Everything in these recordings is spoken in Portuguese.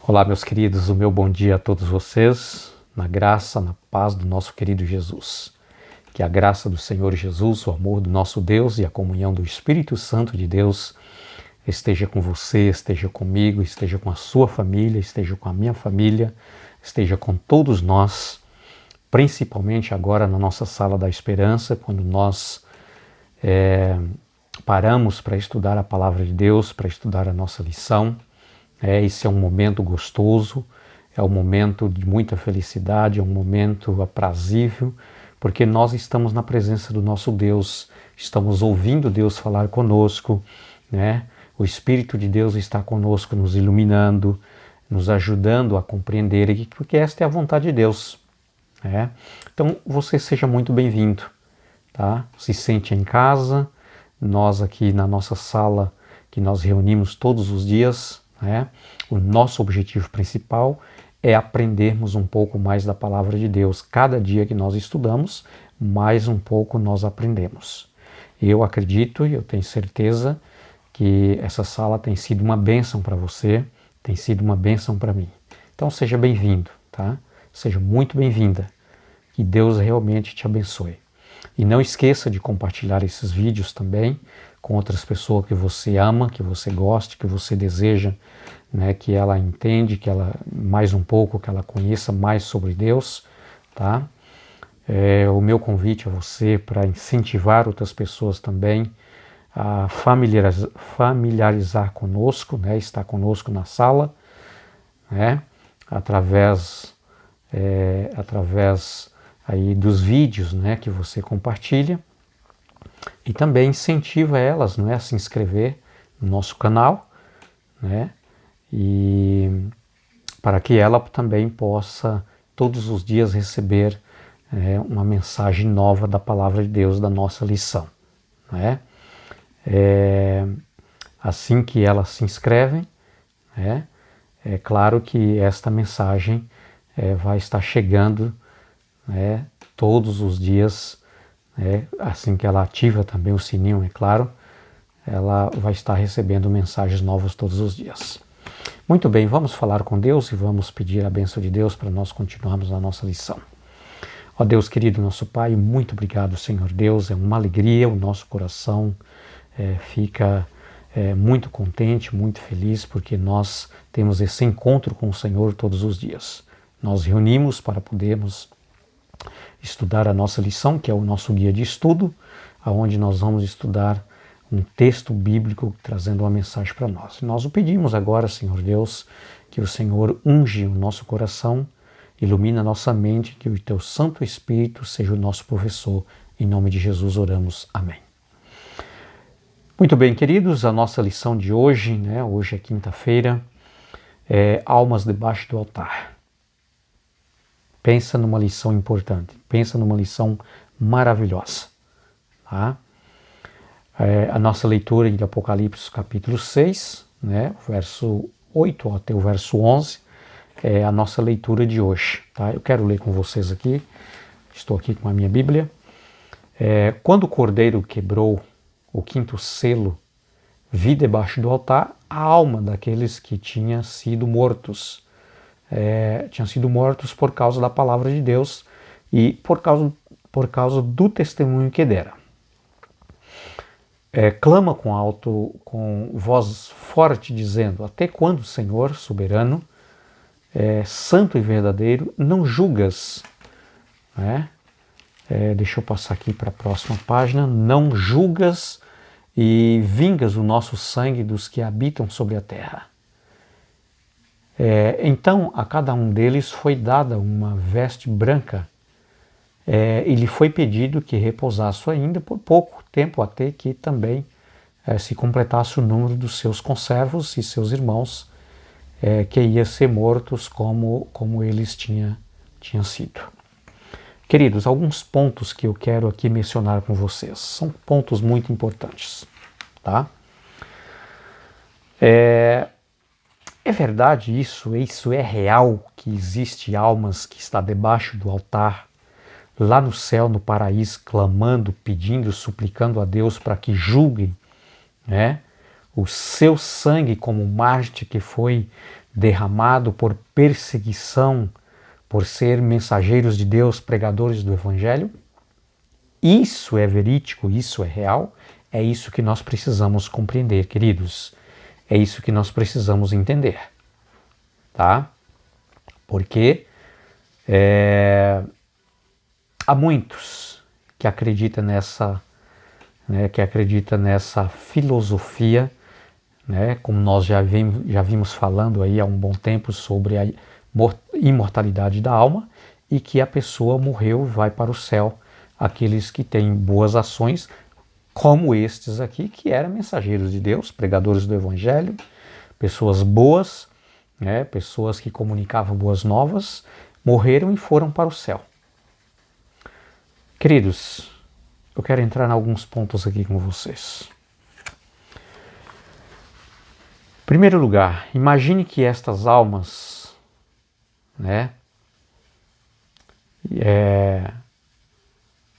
Olá, meus queridos, o meu bom dia a todos vocês, na graça, na paz do nosso querido Jesus. Que a graça do Senhor Jesus, o amor do nosso Deus e a comunhão do Espírito Santo de Deus esteja com você, esteja comigo, esteja com a sua família, esteja com a minha família, esteja com todos nós, principalmente agora na nossa sala da esperança, quando nós paramos para estudar a palavra de Deus, para estudar a nossa lição. Esse é um momento gostoso, é um momento de muita felicidade, é um momento aprazível, porque nós estamos na presença do nosso Deus, estamos ouvindo Deus falar conosco, né? O Espírito de Deus está conosco, nos iluminando, nos ajudando a compreender, porque esta é a vontade de Deus. Né? Então, você seja muito bem-vindo, tá? Se sente em casa, nós aqui na nossa sala, que nós reunimos todos os dias, né? O nosso objetivo principal é aprendermos um pouco mais da palavra de Deus. Cada dia que nós estudamos, mais um pouco nós aprendemos. Eu acredito e eu tenho certeza que essa sala tem sido uma bênção para você, tem sido uma bênção para mim. Então seja bem-vindo, tá? Seja muito bem-vinda. Que Deus realmente te abençoe. E não esqueça de compartilhar esses vídeos também com outras pessoas que você ama, que você goste, que você deseja, né, que ela entende, que ela mais um pouco, que ela conheça mais sobre Deus, tá? O meu convite a você para incentivar outras pessoas também a familiarizar conosco, né, estar conosco na sala, né, através aí dos vídeos, né, que você compartilha. E também incentiva elas, não é, a se inscrever no nosso canal, né? E para que ela também possa todos os dias receber uma mensagem nova da palavra de Deus, da nossa lição, né? Assim que elas se inscrevem, né, é claro que esta mensagem vai estar chegando, né, todos os dias. Assim que ela ativa também o sininho, é claro, ela vai estar recebendo mensagens novas todos os dias. Muito bem, vamos falar com Deus e vamos pedir a bênção de Deus para nós continuarmos a nossa lição. Ó Deus querido, nosso Pai, muito obrigado, Senhor Deus, é uma alegria, o nosso coração fica muito contente, muito feliz, porque nós temos esse encontro com o Senhor todos os dias. Nós reunimos para podermos estudar a nossa lição, que é o nosso guia de estudo, aonde nós vamos estudar um texto bíblico trazendo uma mensagem para nós. E nós o pedimos agora, Senhor Deus, que o Senhor unge o nosso coração, ilumina a nossa mente, que o Teu Santo Espírito seja o nosso professor. Em nome de Jesus oramos. Amém. Muito bem, queridos, a nossa lição de hoje, né? Hoje é quinta-feira, é Almas debaixo do altar. Pensa numa lição importante, pensa numa lição maravilhosa. Tá? A nossa leitura de Apocalipse capítulo 6, né, verso 8 até o verso 11, é a nossa leitura de hoje. Tá? Eu quero ler com vocês aqui, estou aqui com a minha Bíblia. Quando o Cordeiro quebrou o quinto selo, vi debaixo do altar a alma daqueles que tinham sido mortos. Tinham sido mortos por causa da palavra de Deus e por causa do testemunho que deram. Clama com voz forte, dizendo: até quando, Senhor soberano, santo e verdadeiro, não julgas? Deixa eu passar aqui para a próxima página. Não julgas e vingas o nosso sangue dos que habitam sobre a terra. Então a cada um deles foi dada uma veste branca e lhe foi pedido que repousasse ainda por pouco tempo, até que também se completasse o número dos seus conservos e seus irmãos que iam ser mortos como eles tinham sido. Queridos, alguns pontos que eu quero aqui mencionar com vocês, são pontos muito importantes, tá? É verdade isso é real, que existe almas que estão debaixo do altar, lá no céu, no paraíso, clamando, pedindo, suplicando a Deus para que julguem, né, o seu sangue como mártir que foi derramado por perseguição, por ser mensageiros de Deus, pregadores do Evangelho? Isso é verídico, isso é real, é isso que nós precisamos compreender, queridos. É isso que nós precisamos entender, tá? Porque há muitos que acreditam nessa filosofia, né, como nós já vimos falando aí há um bom tempo sobre a imortalidade da alma, e que a pessoa morreu e vai para o céu, aqueles que têm boas ações, como estes aqui, que eram mensageiros de Deus, pregadores do Evangelho, pessoas boas, né, pessoas que comunicavam boas novas, morreram e foram para o céu. Queridos, eu quero entrar em alguns pontos aqui com vocês. Em primeiro lugar, imagine que estas almas, né,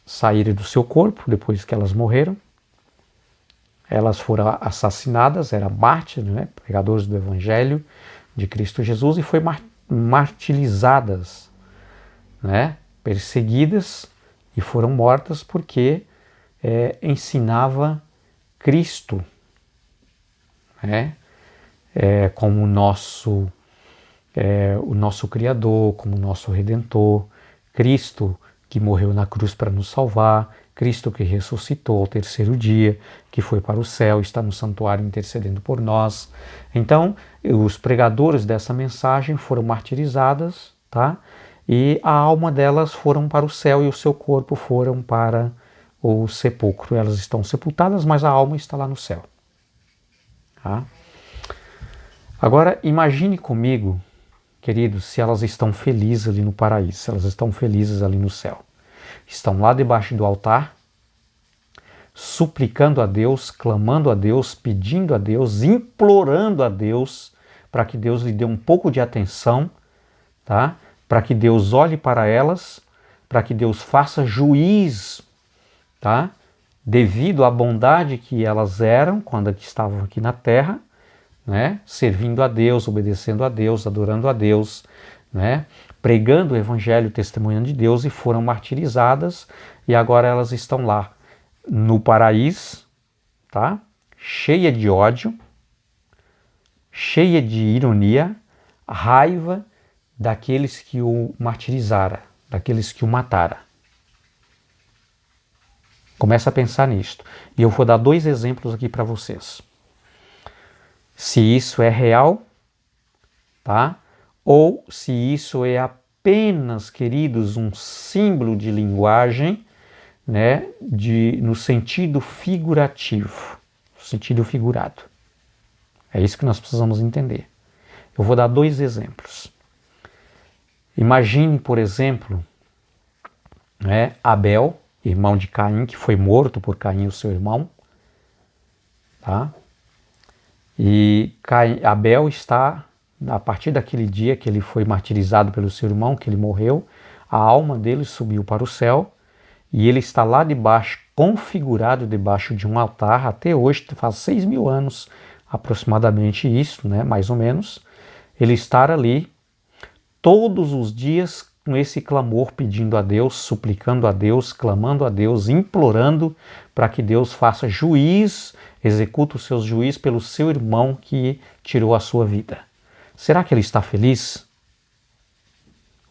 saíram do seu corpo depois que elas morreram. Elas foram assassinadas, eram mártires, né, pregadores do Evangelho de Cristo Jesus, e foram martirizadas, né, perseguidas, e foram mortas porque ensinava Cristo, né, como o nosso Criador, como o nosso Redentor, Cristo que morreu na cruz para nos salvar, Cristo que ressuscitou ao terceiro dia, que foi para o céu, está no santuário intercedendo por nós. Então, os pregadores dessa mensagem foram martirizadas, tá? E a alma delas foram para o céu e o seu corpo foram para o sepulcro. Elas estão sepultadas, mas a alma está lá no céu. Tá? Agora, imagine comigo, queridos, se elas estão felizes ali no paraíso, se elas estão felizes ali no céu. Estão lá debaixo do altar, suplicando a Deus, clamando a Deus, pedindo a Deus, implorando a Deus, para que Deus lhe dê um pouco de atenção, tá? Para que Deus olhe para elas, para que Deus faça juiz, tá? Devido à bondade que elas eram quando estavam aqui na terra, né? Servindo a Deus, obedecendo a Deus, adorando a Deus, né? Pregando o Evangelho, testemunhando de Deus, e foram martirizadas, e agora elas estão lá no paraíso, tá? Cheia de ódio, cheia de ironia, raiva daqueles que o martirizaram, daqueles que o mataram. Começa a pensar nisto. E eu vou dar 2 exemplos aqui para vocês. Se isso é real, tá? Ou se isso é apenas, queridos, um símbolo de linguagem, né, no sentido figurativo, no sentido figurado. É isso que nós precisamos entender. Eu vou dar 2 exemplos. Imagine, por exemplo, né, Abel, irmão de Caim, que foi morto por Caim, o seu irmão, tá? E Abel está, a partir daquele dia que ele foi martirizado pelo seu irmão, que ele morreu, a alma dele subiu para o céu e ele está lá debaixo, configurado debaixo de um altar, até hoje, faz 6.000 anos aproximadamente isso, né, mais ou menos. Ele está ali todos os dias com esse clamor, pedindo a Deus, suplicando a Deus, clamando a Deus, implorando para que Deus faça juiz, executa os seus juízes pelo seu irmão que tirou a sua vida. Será que ele está feliz?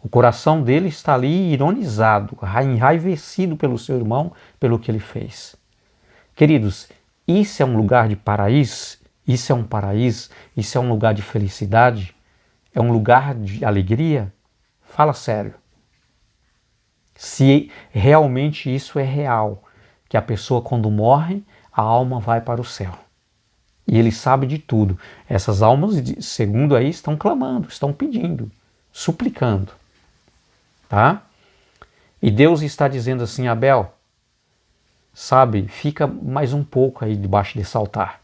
O coração dele está ali ironizado, enraivecido pelo seu irmão, pelo que ele fez. Queridos, isso é um lugar de paraíso? Isso é um paraíso? Isso é um lugar de felicidade? É um lugar de alegria? Fala sério. Se realmente isso é real, que a pessoa quando morre, a alma vai para o céu. E ele sabe de tudo. Essas almas, segundo aí, estão clamando, estão pedindo, suplicando. Tá? E Deus está dizendo assim, Abel, sabe, fica mais um pouco aí debaixo desse altar.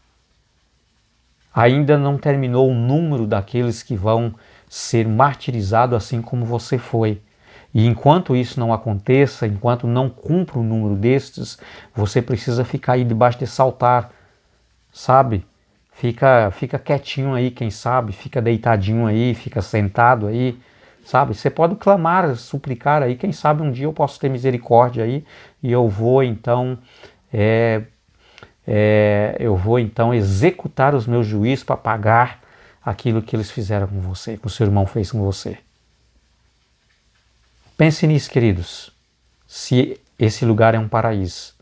Ainda não terminou o número daqueles que vão ser martirizados assim como você foi. E enquanto isso não aconteça, enquanto não cumpra o número destes, você precisa ficar aí debaixo desse altar, sabe? Fica quietinho aí, quem sabe, fica deitadinho aí, fica sentado aí, sabe? Você pode clamar, suplicar aí, quem sabe um dia eu posso ter misericórdia aí e eu vou então executar os meus juízos para pagar aquilo que eles fizeram com você, que o seu irmão fez com você. Pense nisso, queridos, se esse lugar é um paraíso.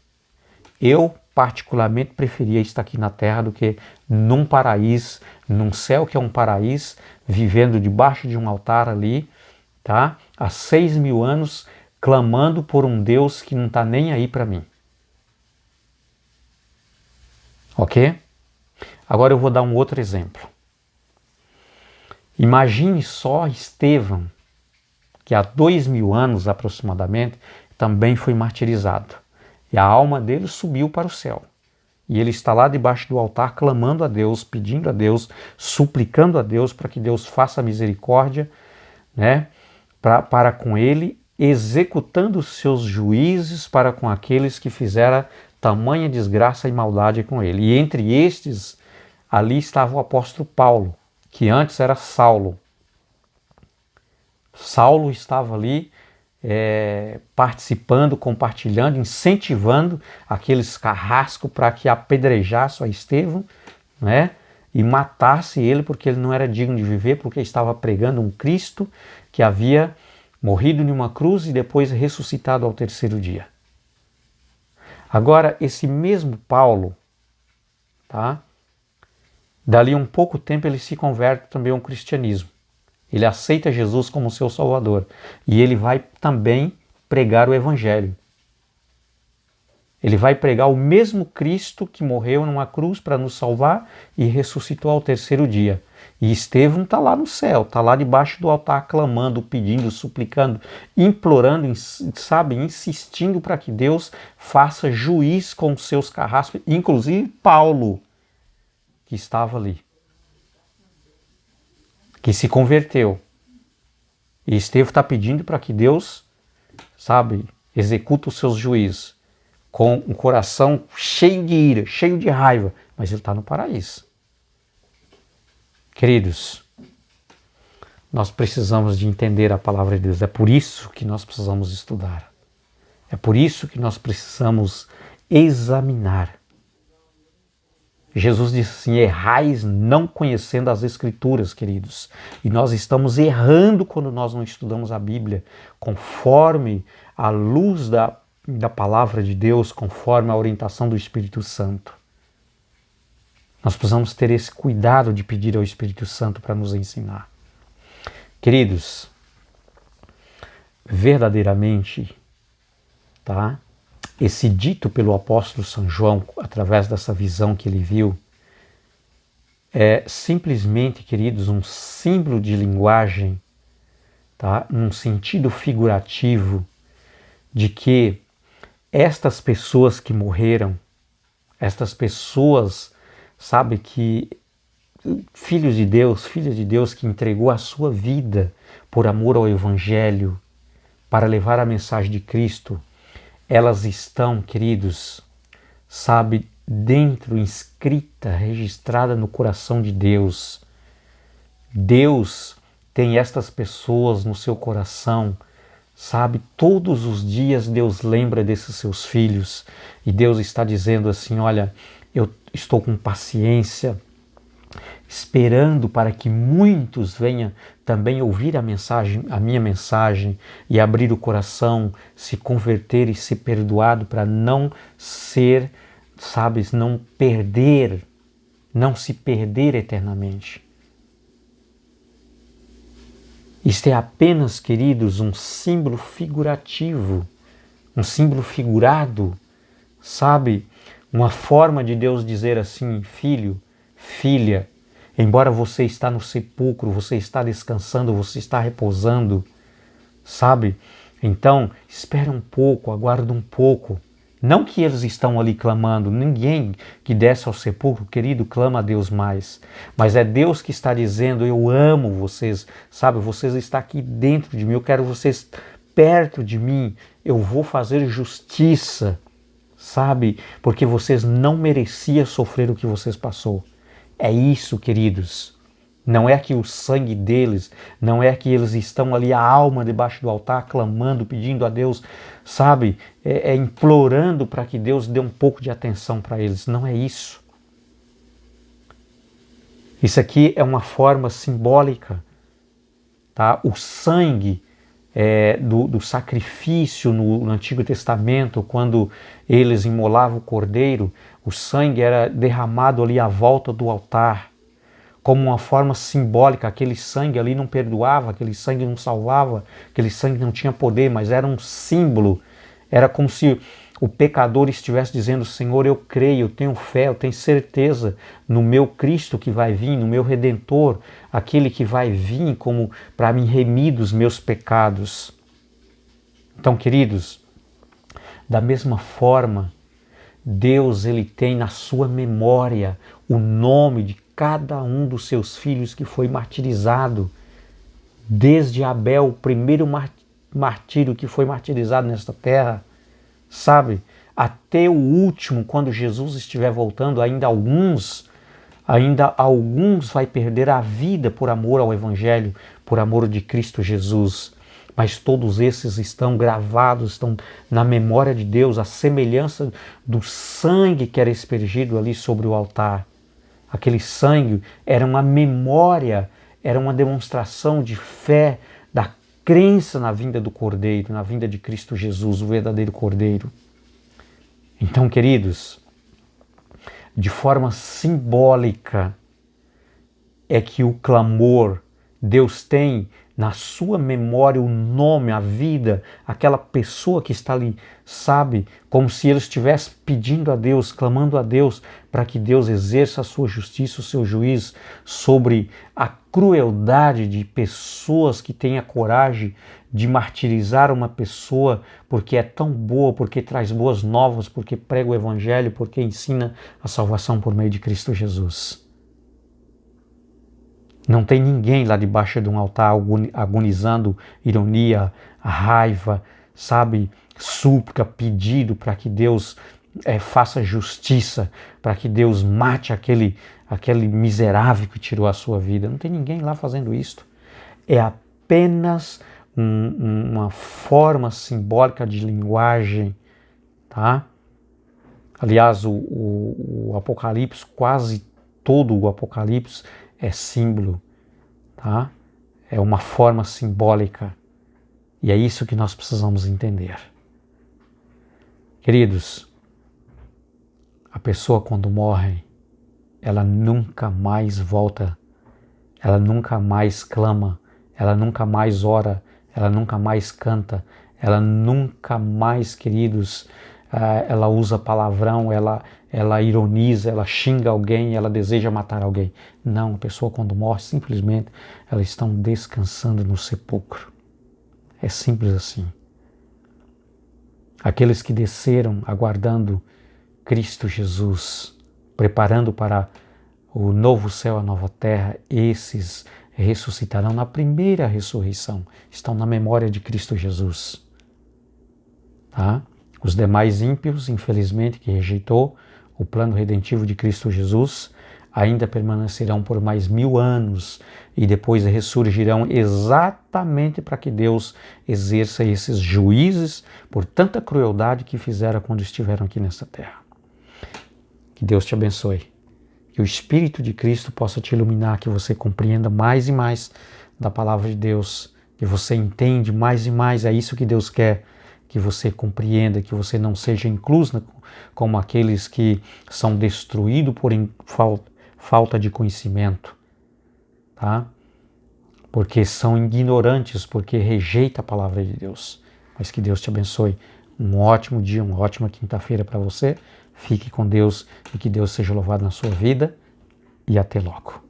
Eu, particularmente, preferia estar aqui na terra do que num paraíso, num céu que é um paraíso, vivendo debaixo de um altar ali, tá? Há 6.000 anos, clamando por um Deus que não está nem aí para mim. Ok? Agora eu vou dar um outro exemplo. Imagine só Estevão, que há 2.000 anos aproximadamente, também foi martirizado. E a alma dele subiu para o céu. E ele está lá debaixo do altar clamando a Deus, pedindo a Deus, suplicando a Deus para que Deus faça misericórdia, né, para com ele, executando os seus juízos para com aqueles que fizeram tamanha desgraça e maldade com ele. E entre estes, ali estava o apóstolo Paulo, que antes era Saulo. Saulo estava ali participando, compartilhando, incentivando aqueles carrascos para que apedrejassem a Estevão, né? E matasse ele porque ele não era digno de viver, porque estava pregando um Cristo que havia morrido em uma cruz e depois ressuscitado ao terceiro dia. Agora, esse mesmo Paulo, tá? Dali um pouco tempo ele se converte também ao cristianismo. Ele aceita Jesus como seu Salvador. E ele vai também pregar o Evangelho. Ele vai pregar o mesmo Cristo que morreu numa cruz para nos salvar e ressuscitou ao terceiro dia. E Estevão está lá no céu, está lá debaixo do altar clamando, pedindo, suplicando, implorando, sabe, insistindo para que Deus faça juiz com os seus carrascos, inclusive Paulo, que estava ali, que se converteu. E Estevão está pedindo para que Deus, sabe, execute os seus juízos com um coração cheio de ira, cheio de raiva, mas ele está no paraíso. Queridos, nós precisamos de entender a palavra de Deus. É por isso que nós precisamos estudar. É por isso que nós precisamos examinar. Jesus disse assim: errais não conhecendo as Escrituras, queridos. E nós estamos errando quando nós não estudamos a Bíblia conforme a luz da palavra de Deus, conforme a orientação do Espírito Santo. Nós precisamos ter esse cuidado de pedir ao Espírito Santo para nos ensinar. Queridos, verdadeiramente, tá? Esse dito pelo apóstolo São João, através dessa visão que ele viu, é simplesmente, queridos, um símbolo de linguagem, tá? Num sentido figurativo de que estas pessoas que morreram, estas pessoas, sabe, que filhos de Deus, filhas de Deus que entregou a sua vida por amor ao Evangelho, para levar a mensagem de Cristo, elas estão, queridos, sabe, dentro, inscrita, registrada no coração de Deus. Deus tem estas pessoas no seu coração, sabe? Todos os dias Deus lembra desses seus filhos e Deus está dizendo assim: olha, eu estou com paciência, esperando para que muitos venham também ouvir a minha mensagem e abrir o coração, se converter e ser perdoado para não ser, sabes, não se perder eternamente. Isto é apenas, queridos, um símbolo figurativo, um símbolo figurado, sabe? Uma forma de Deus dizer assim: filho, filha, embora você está no sepulcro, você está descansando, você está repousando, sabe? Então, espera um pouco, aguarda um pouco. Não que eles estão ali clamando, ninguém que desce ao sepulcro, querido, clama a Deus mais. Mas é Deus que está dizendo: eu amo vocês, sabe? Vocês estão aqui dentro de mim, eu quero vocês perto de mim, eu vou fazer justiça, sabe? Porque vocês não mereciam sofrer o que vocês passou. É isso, queridos. Não é que o sangue deles, não é que eles estão ali, a alma debaixo do altar, clamando, pedindo a Deus, sabe? Implorando para que Deus dê um pouco de atenção para eles. Não é isso. Isso aqui é uma forma simbólica. Tá? O sangue do sacrifício no Antigo Testamento, quando eles imolavam o cordeiro, o sangue era derramado ali à volta do altar, como uma forma simbólica. Aquele sangue ali não perdoava, aquele sangue não salvava, aquele sangue não tinha poder, mas era um símbolo. Era como se o pecador estivesse dizendo: Senhor, eu creio, eu tenho fé, eu tenho certeza no meu Cristo que vai vir, no meu Redentor, aquele que vai vir como para me remir dos meus pecados. Então, queridos, da mesma forma, Deus ele tem na sua memória o nome de cada um dos seus filhos que foi martirizado. Desde Abel, o primeiro martírio que foi martirizado nesta terra, sabe? Até o último, quando Jesus estiver voltando, ainda alguns vai perder a vida por amor ao Evangelho, por amor de Cristo Jesus. Mas todos esses estão gravados, estão na memória de Deus, a semelhança do sangue que era aspergido ali sobre o altar. Aquele sangue era uma memória, era uma demonstração de fé, da crença na vinda do Cordeiro, na vinda de Cristo Jesus, o verdadeiro Cordeiro. Então, queridos, de forma simbólica é que o clamor, Deus tem na sua memória o nome, a vida, aquela pessoa que está ali, sabe? Como se ele estivesse pedindo a Deus, clamando a Deus, para que Deus exerça a sua justiça, o seu juízo sobre a crueldade de pessoas que têm a coragem de martirizar uma pessoa porque é tão boa, porque traz boas novas, porque prega o Evangelho, porque ensina a salvação por meio de Cristo Jesus. Não tem ninguém lá debaixo de um altar agonizando ironia, raiva, sabe, súplica, pedido para que Deus faça justiça, para que Deus mate aquele miserável que tirou a sua vida. Não tem ninguém lá fazendo isso. É apenas uma forma simbólica de linguagem, tá? Aliás, o Apocalipse, quase todo o Apocalipse é símbolo, tá? É uma forma simbólica. E é isso que nós precisamos entender. Queridos, a pessoa quando morre, ela nunca mais volta, ela nunca mais clama, ela nunca mais ora, ela nunca mais canta, ela nunca mais, queridos, ela usa palavrão, ela ironiza, ela xinga alguém, ela deseja matar alguém. Não, a pessoa quando morre, simplesmente, elas estão descansando no sepulcro. É simples assim. Aqueles que desceram aguardando Cristo Jesus, preparando para o novo céu, a nova terra, esses ressuscitarão na primeira ressurreição, estão na memória de Cristo Jesus. Tá? Os demais ímpios, infelizmente, que rejeitou o plano redentivo de Cristo Jesus, ainda permanecerão por mais 1000 anos e depois ressurgirão exatamente para que Deus exerça esses juízes por tanta crueldade que fizeram quando estiveram aqui nesta terra. Que Deus te abençoe. Que o Espírito de Cristo possa te iluminar, que você compreenda mais e mais da palavra de Deus, que você entende mais e mais, é isso que Deus quer, que você compreenda, que você não seja incluso como aqueles que são destruídos por falta de conhecimento, tá? Porque são ignorantes, porque rejeitam a palavra de Deus. Mas que Deus te abençoe. Um ótimo dia, uma ótima quinta-feira para você. Fique com Deus e que Deus seja louvado na sua vida. E até logo.